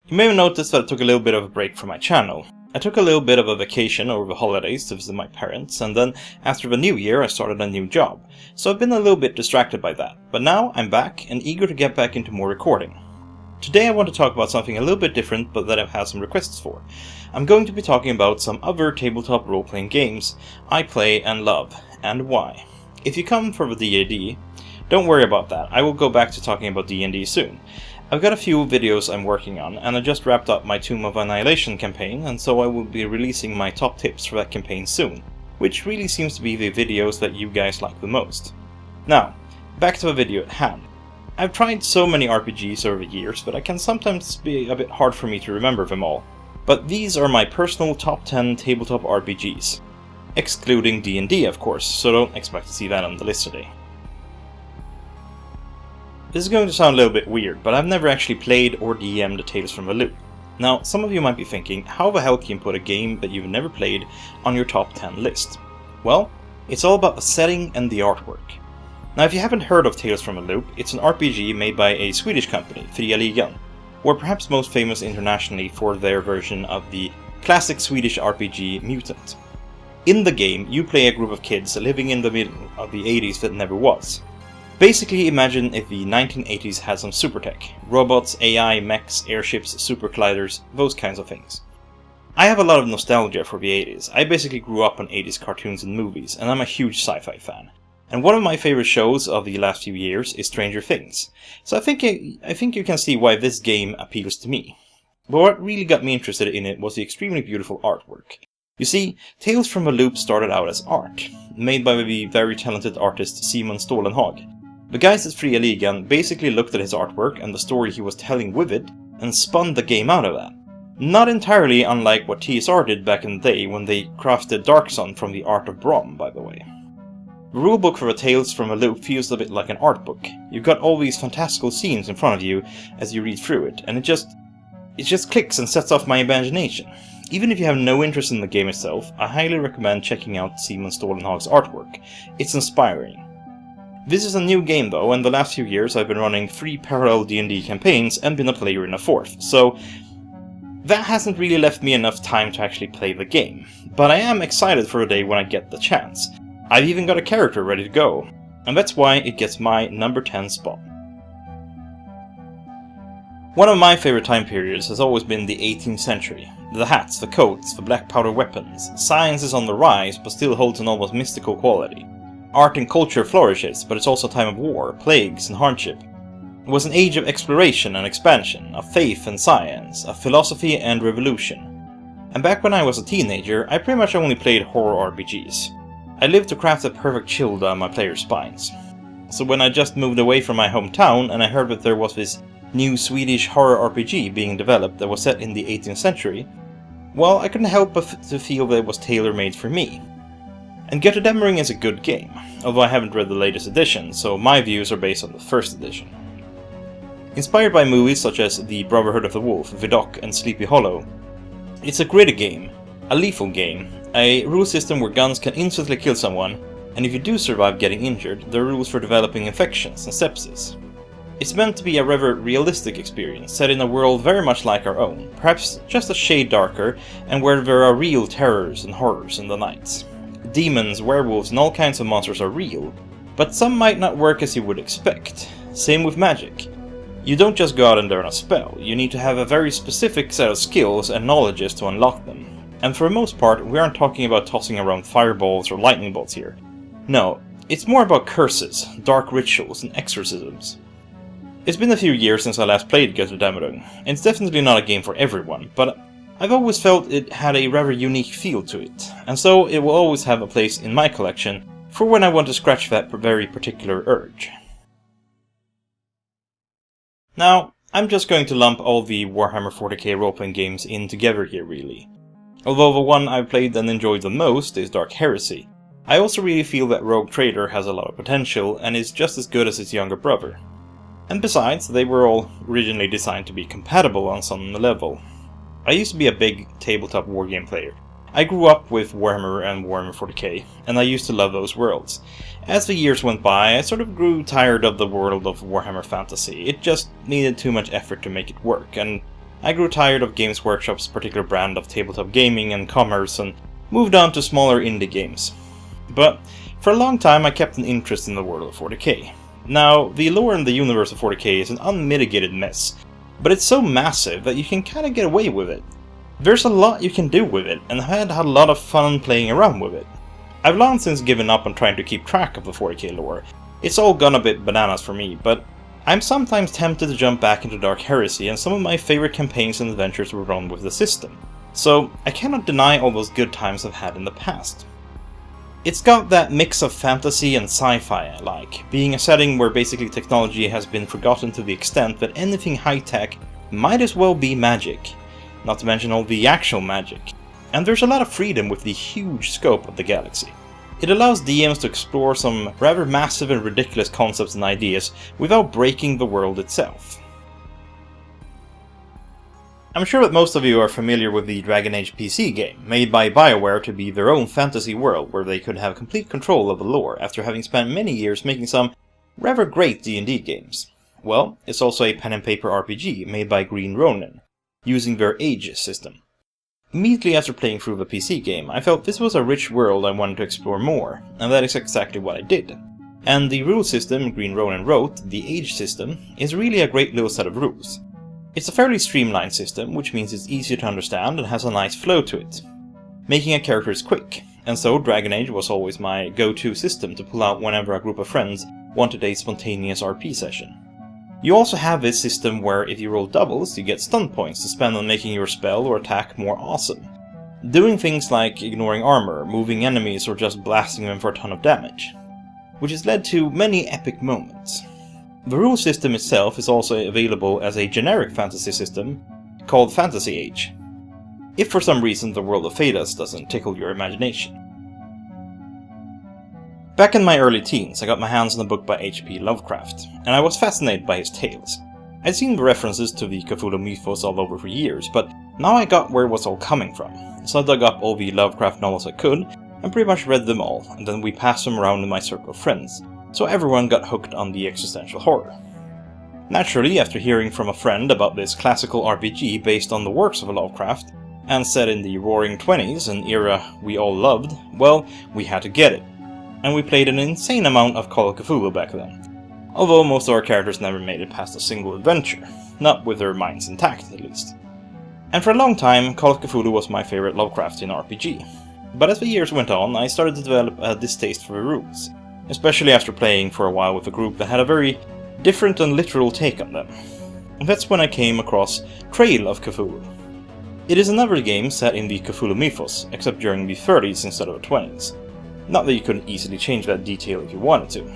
You may have noticed that I took a little bit of a break from my channel. I took a little bit of a vacation over the holidays to visit my parents, and then after the new year I started a new job, so I've been a little bit distracted by that, but now I'm back and eager to get back into more recording. Today I want to talk about something a little bit different, but that I've had some requests for. I'm going to be talking about some other tabletop role-playing games I play and love, and why. If you come from the D&D, don't worry about that, I will go back to talking about D&D soon. I've got a few videos I'm working on, and I just wrapped up my Tomb of Annihilation campaign, and so I will be releasing my top tips for that campaign soon, which really seems to be the videos that you guys like the most. Now, back to the video at hand. I've tried so many RPGs over the years that it can sometimes be a bit hard for me to remember them all, but these are my personal top 10 tabletop RPGs. Excluding D&D of course, so don't expect to see that on the list today. This is going to sound a little bit weird, but I've never actually played or DM'd Tales from the Loop. Now, some of you might be thinking, how the hell can you put a game that you've never played on your top 10 list? Well, it's all about the setting and the artwork. Now, if you haven't heard of Tales from the Loop, it's an RPG made by a Swedish company, Fria Ligan, or perhaps most famous internationally for their version of the classic Swedish RPG Mutant. In the game, you play a group of kids living in the middle of the 80s that never was. Basically, imagine if the 1980s had some super tech. Robots, AI, mechs, airships, super colliders, those kinds of things. I have a lot of nostalgia for the 80s. I basically grew up on 80s cartoons and movies, and I'm a huge sci-fi fan. And one of my favorite shows of the last few years is Stranger Things. So I think you can see why this game appeals to me. But what really got me interested in it was the extremely beautiful artwork. You see, Tales from the Loop started out as art, made by the very talented artist Simon Stålenhag. The guys at Fria Ligan basically looked at his artwork and the story he was telling with it, and spun the game out of that. Not entirely unlike what TSR did back in the day when they crafted Dark Sun from the Art of Brom, by the way. The rulebook for the Tales from a Loop feels a bit like an art book. You've got all these fantastical scenes in front of you as you read through it, and it just clicks and sets off my imagination. Even if you have no interest in the game itself, I highly recommend checking out Simon Stålenhag's artwork. It's inspiring. This is a new game though, and the last few years I've been running 3 parallel D&D campaigns and been a player in a 4th, so that hasn't really left me enough time to actually play the game. But I am excited for a day when I get the chance. I've even got a character ready to go, and that's why it gets my number 10 spot. One of my favorite time periods has always been the 18th century. The hats, the coats, the black powder weapons. Science is on the rise, but still holds an almost mystical quality. Art and culture flourishes, but it's also a time of war, plagues, and hardship. It was an age of exploration and expansion, of faith and science, of philosophy and revolution. And back when I was a teenager, I pretty much only played horror RPGs. I lived to craft a perfect chill down my players' spines. So when I just moved away from my hometown and I heard that there was this new Swedish horror RPG being developed that was set in the 18th century, well, I couldn't help but to feel that it was tailor-made for me. And Götterdämmerung is a good game, although I haven't read the latest edition, so my views are based on the first edition. Inspired by movies such as The Brotherhood of the Wolf, Vidocq and Sleepy Hollow, it's a gritty game, a lethal game, a rule system where guns can instantly kill someone, and if you do survive getting injured, there are rules for developing infections and sepsis. It's meant to be a rather realistic experience, set in a world very much like our own, perhaps just a shade darker, and where there are real terrors and horrors in the nights. Demons, werewolves, and all kinds of monsters are real, but some might not work as you would expect. Same with magic. You don't just go out and learn a spell, you need to have a very specific set of skills and knowledges to unlock them. And for the most part, we aren't talking about tossing around fireballs or lightning bolts here. No, it's more about curses, dark rituals, and exorcisms. It's been a few years since I last played Götterdämmerung, and it's definitely not a game for everyone, but I've always felt it had a rather unique feel to it, and so it will always have a place in my collection for when I want to scratch that very particular urge. Now, I'm just going to lump all the Warhammer 40k role-playing games in together here really. Although the one I've played and enjoyed the most is Dark Heresy, I also really feel that Rogue Trader has a lot of potential and is just as good as its younger brother. And besides, they were all originally designed to be compatible on some level. I used to be a big tabletop wargame player. I grew up with Warhammer and Warhammer 40k, and I used to love those worlds. As the years went by, I sort of grew tired of the world of Warhammer Fantasy. It just needed too much effort to make it work, and I grew tired of Games Workshop's particular brand of tabletop gaming and commerce and moved on to smaller indie games. But for a long time I kept an interest in the world of 40k. Now, the lore in the universe of 40k is an unmitigated mess, but it's so massive that you can kinda get away with it. There's a lot you can do with it, and I've had a lot of fun playing around with it. I've long since given up on trying to keep track of the 40k lore. It's all gone a bit bananas for me, but I'm sometimes tempted to jump back into Dark Heresy, and some of my favorite campaigns and adventures were run with the system. So I cannot deny all those good times I've had in the past. It's got that mix of fantasy and sci-fi I like, being a setting where basically technology has been forgotten to the extent that anything high-tech might as well be magic, not to mention all the actual magic. And there's a lot of freedom with the huge scope of the galaxy. It allows DMs to explore some rather massive and ridiculous concepts and ideas without breaking the world itself. I'm sure that most of you are familiar with the Dragon Age PC game, made by BioWare to be their own fantasy world where they could have complete control of the lore after having spent many years making some rather great D&D games. Well, it's also a pen and paper RPG made by Green Ronin, using their Age system. Immediately after playing through the PC game, I felt this was a rich world I wanted to explore more, and that is exactly what I did. And the rule system Green Ronin wrote, the Age system, is really a great little set of rules. It's a fairly streamlined system, which means it's easier to understand and has a nice flow to it, making a characters quick, and so Dragon Age was always my go-to system to pull out whenever a group of friends wanted a spontaneous RP session. You also have this system where if you roll doubles, you get stun points to spend on making your spell or attack more awesome, doing things like ignoring armor, moving enemies, or just blasting them for a ton of damage, which has led to many epic moments. The rule system itself is also available as a generic fantasy system called Fantasy Age, if for some reason the world of Thedas doesn't tickle your imagination. Back in my early teens, I got my hands on a book by H.P. Lovecraft, and I was fascinated by his tales. I'd seen the references to the Cthulhu mythos all over for years, but now I got where it was all coming from, so I dug up all the Lovecraft novels I could, and pretty much read them all, and then we passed them around in my circle of friends, so everyone got hooked on the existential horror. Naturally, after hearing from a friend about this classical RPG based on the works of Lovecraft, and set in the Roaring Twenties, an era we all loved, well, we had to get it. And we played an insane amount of Call of Cthulhu back then, although most of our characters never made it past a single adventure, not with their minds intact at least. And for a long time, Call of Cthulhu was my favorite Lovecraftian RPG. But as the years went on, I started to develop a distaste for the rules, especially after playing for a while with a group that had a very different and literal take on them. And that's when I came across Trail of Cthulhu. It is another game set in the Cthulhu mythos, except during the 30s instead of the 20s. Not that you couldn't easily change that detail if you wanted to.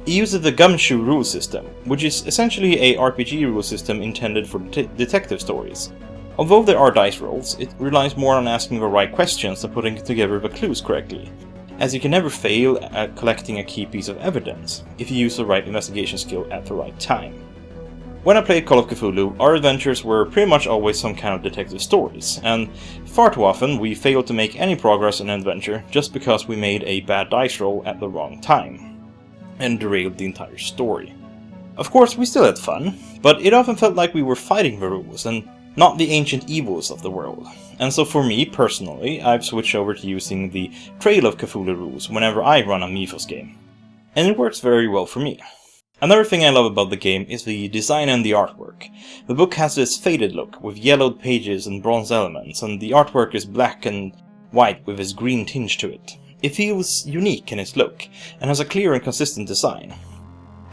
It uses the Gumshoe rule system, which is essentially a RPG rule system intended for detective stories. Although there are dice rolls, it relies more on asking the right questions than putting together the clues correctly, as you can never fail at collecting a key piece of evidence, if you use the right investigation skill at the right time. When I played Call of Cthulhu, our adventures were pretty much always some kind of detective stories, and far too often we failed to make any progress in an adventure just because we made a bad dice roll at the wrong time, and derailed the entire story. Of course, we still had fun, but it often felt like we were fighting the rules, and not the ancient evils of the world. And so for me, personally, I've switched over to using the Trail of Cthulhu rules whenever I run a Mythos game. And it works very well for me. Another thing I love about the game is the design and the artwork. The book has this faded look, with yellowed pages and bronze elements, and the artwork is black and white with this green tinge to it. It feels unique in its look, and has a clear and consistent design.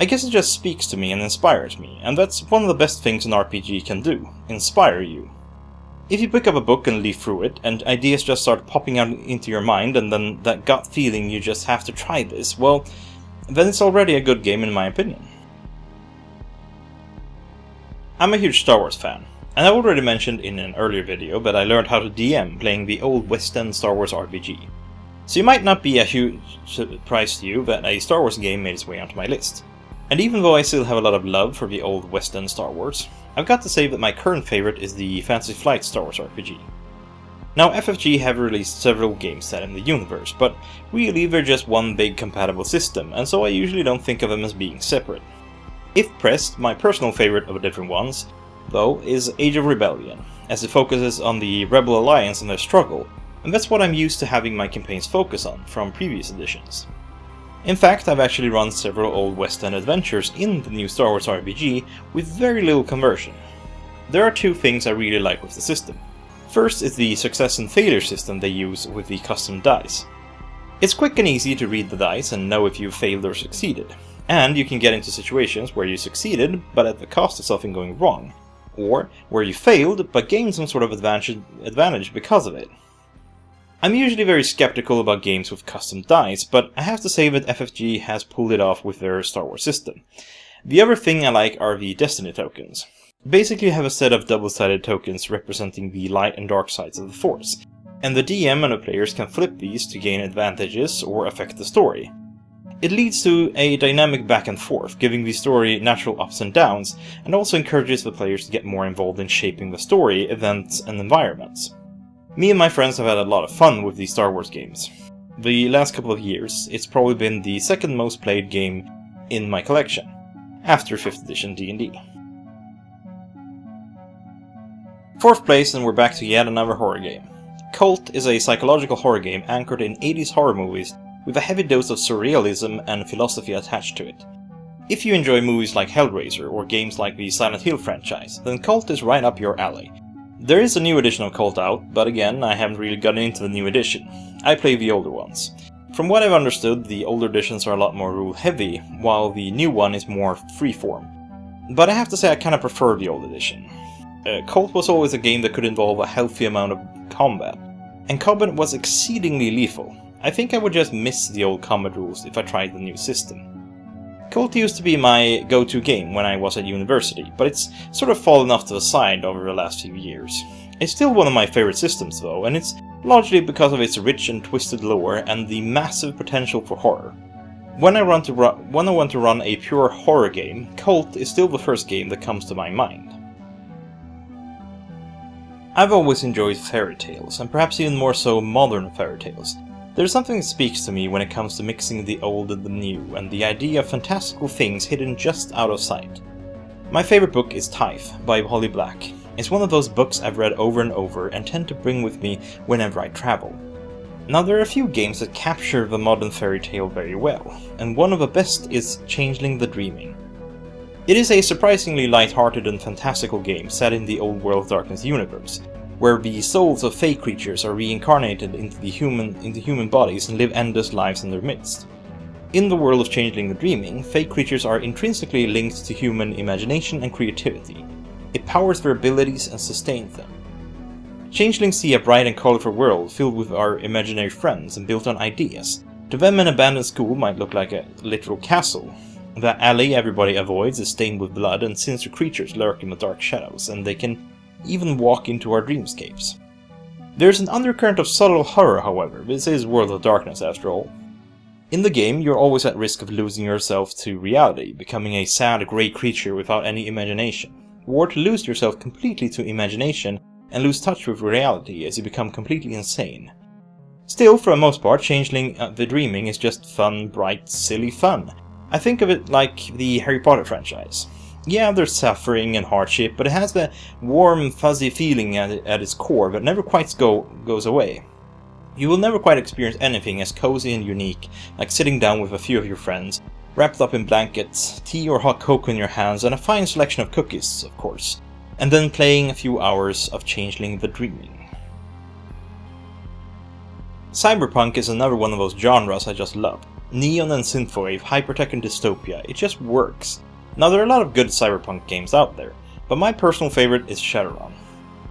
I guess it just speaks to me and inspires me, and that's one of the best things an RPG can do, inspire you. If you pick up a book and leaf through it, and ideas just start popping out into your mind, and then that gut feeling you just have to try this, well, then it's already a good game in my opinion. I'm a huge Star Wars fan, and I already mentioned in an earlier video that I learned how to DM playing the old West End Star Wars RPG. So it might not be a huge surprise to you that a Star Wars game made its way onto my list. And even though I still have a lot of love for the old West End Star Wars, I've got to say that my current favorite is the Fantasy Flight Star Wars RPG. Now, FFG have released several games set in the universe, but really they're just one big compatible system, and so I usually don't think of them as being separate. If pressed, my personal favorite of the different ones though, is Age of Rebellion, as it focuses on the Rebel Alliance and their struggle, and that's what I'm used to having my campaigns focus on from previous editions. In fact, I've actually run several old West End adventures in the new Star Wars RPG with very little conversion. There are two things I really like with the system. First is the success and failure system they use with the custom dice. It's quick and easy to read the dice and know if you've failed or succeeded, and you can get into situations where you succeeded but at the cost of something going wrong, or where you failed but gained some sort of advantage because of it. I'm usually very skeptical about games with custom dice, but I have to say that FFG has pulled it off with their Star Wars system. The other thing I like are the Destiny tokens. Basically you have a set of double-sided tokens representing the light and dark sides of the Force, and the DM and the players can flip these to gain advantages or affect the story. It leads to a dynamic back and forth, giving the story natural ups and downs, and also encourages the players to get more involved in shaping the story, events, and environments. Me and my friends have had a lot of fun with these Star Wars games. The last couple of years, it's probably been the second most played game in my collection, after 5th edition D&D. 4th place, and we're back to yet another horror game. KULT is a psychological horror game anchored in 80s horror movies with a heavy dose of surrealism and philosophy attached to it. If you enjoy movies like Hellraiser or games like the Silent Hill franchise, then KULT is right up your alley. There is a new edition of KULT out, but again, I haven't really gotten into the new edition. I play the older ones. From what I've understood, the older editions are a lot more rule-heavy, while the new one is more freeform. But I have to say I kinda prefer the old edition. KULT was always a game that could involve a healthy amount of combat, and combat was exceedingly lethal. I think I would just miss the old combat rules if I tried the new system. KULT used to be my go-to game when I was at university, but it's sort of fallen off to the side over the last few years. It's still one of my favorite systems though, and it's largely because of its rich and twisted lore and the massive potential for horror. When I want to run a pure horror game, KULT is still the first game that comes to my mind. I've always enjoyed fairy tales, and perhaps even more so modern fairy tales. There's something that speaks to me when it comes to mixing the old and the new, and the idea of fantastical things hidden just out of sight. My favorite book is Tithe by Holly Black. It's one of those books I've read over and over and tend to bring with me whenever I travel. Now there are a few games that capture the modern fairy tale very well, and one of the best is Changeling the Dreaming. It is a surprisingly light-hearted and fantastical game set in the old World of Darkness universe, where the souls of fey creatures are reincarnated into human bodies and live endless lives in their midst. In the world of Changeling the Dreaming, fey creatures are intrinsically linked to human imagination and creativity. It powers their abilities and sustains them. Changelings see a bright and colorful world filled with our imaginary friends and built on ideas. To them, an abandoned school might look like a literal castle. The alley everybody avoids is stained with blood, and sinister creatures lurk in the dark shadows, and they can even walk into our dreamscapes. There's an undercurrent of subtle horror, however. This is World of Darkness after all. In the game, you're always at risk of losing yourself to reality, becoming a sad grey creature without any imagination, or to lose yourself completely to imagination and lose touch with reality as you become completely insane. Still, for the most part, Changeling the Dreaming is just fun, bright, silly fun. I think of it like the Harry Potter franchise. Yeah, there's suffering and hardship, but it has the warm, fuzzy feeling at its core that never quite goes away. You will never quite experience anything as cozy and unique, like sitting down with a few of your friends, wrapped up in blankets, tea or hot cocoa in your hands, and a fine selection of cookies, of course, and then playing a few hours of Changeling the Dreaming. Cyberpunk is another one of those genres I just love. Neon and synthwave, hypertech and dystopia, it just works. Now there are a lot of good cyberpunk games out there, but my personal favorite is Shadowrun.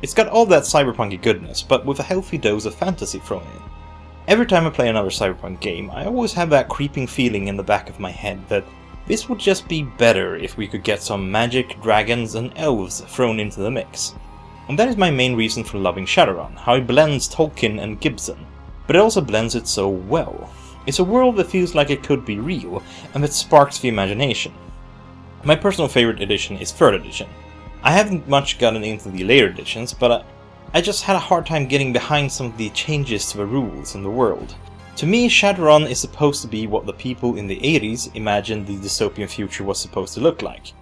It's got all that cyberpunky goodness, but with a healthy dose of fantasy thrown in. Every time I play another cyberpunk game, I always have that creeping feeling in the back of my head that this would just be better if we could get some magic, dragons and elves thrown into the mix. And that is my main reason for loving Shadowrun, how it blends Tolkien and Gibson, but it also blends it so well. It's a world that feels like it could be real, and that sparks the imagination. My personal favorite edition is 3rd edition. I haven't much gotten into the later editions, but I just had a hard time getting behind some of the changes to the rules in the world. To me, Shadowrun is supposed to be what the people in the 80s imagined the dystopian future was supposed to look like.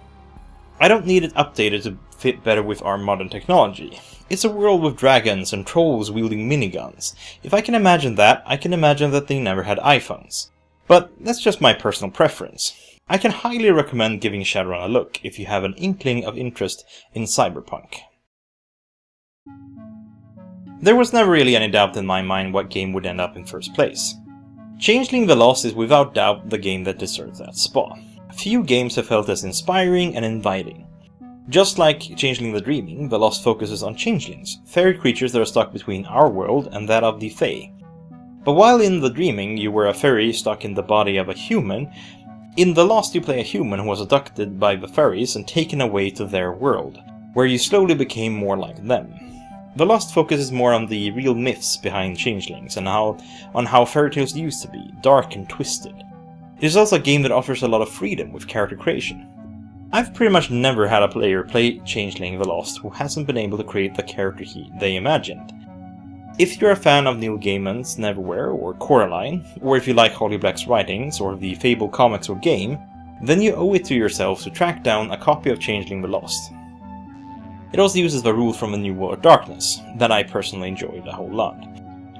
I don't need it updated to fit better with our modern technology. It's a world with dragons and trolls wielding miniguns. If I can imagine that, I can imagine that they never had iPhones. But that's just my personal preference. I can highly recommend giving Shadowrun a look if you have an inkling of interest in cyberpunk. There was never really any doubt in my mind what game would end up in first place. Changeling the Lost is without doubt the game that deserves that spot. Few games have felt as inspiring and inviting. Just like Changeling the Dreaming, The Lost focuses on changelings, fairy creatures that are stuck between our world and that of the Fae. But while in The Dreaming you were a fairy stuck in the body of a human, in The Lost you play a human who was abducted by the fairies and taken away to their world, where you slowly became more like them. The Lost focuses more on the real myths behind changelings and on how fairy tales used to be, dark and twisted. It is also a game that offers a lot of freedom with character creation. I've pretty much never had a player play Changeling the Lost who hasn't been able to create the character they imagined. If you're a fan of Neil Gaiman's Neverwhere or Coraline, or if you like Holly Black's writings or the Fable comics or game, then you owe it to yourself to track down a copy of Changeling the Lost. It also uses the rule from the New World of Darkness, that I personally enjoyed a whole lot.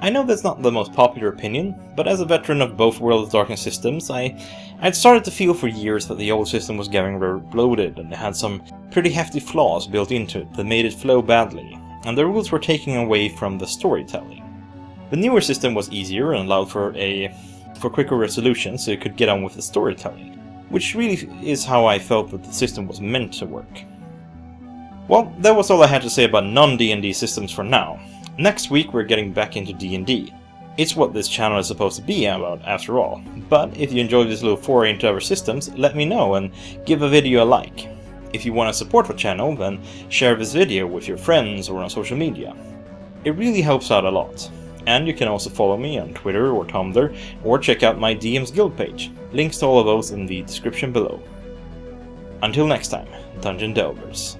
I know that's not the most popular opinion, but as a veteran of both World of Darkness systems, I'd started to feel for years that the old system was getting very bloated and it had some pretty hefty flaws built into it that made it flow badly, and the rules were taking away from the storytelling. The newer system was easier and allowed for quicker resolution so you could get on with the storytelling, which really is how I felt that the system was meant to work. Well, that was all I had to say about non-DnD systems for now. Next week we're getting back into D&D. It's what this channel is supposed to be about after all, but if you enjoyed this little foray into our systems, let me know and give a video a like. If you want to support the channel, then share this video with your friends or on social media. It really helps out a lot. And you can also follow me on Twitter or Tumblr, or check out my DM's Guild page. Links to all of those in the description below. Until next time, Dungeon Delvers.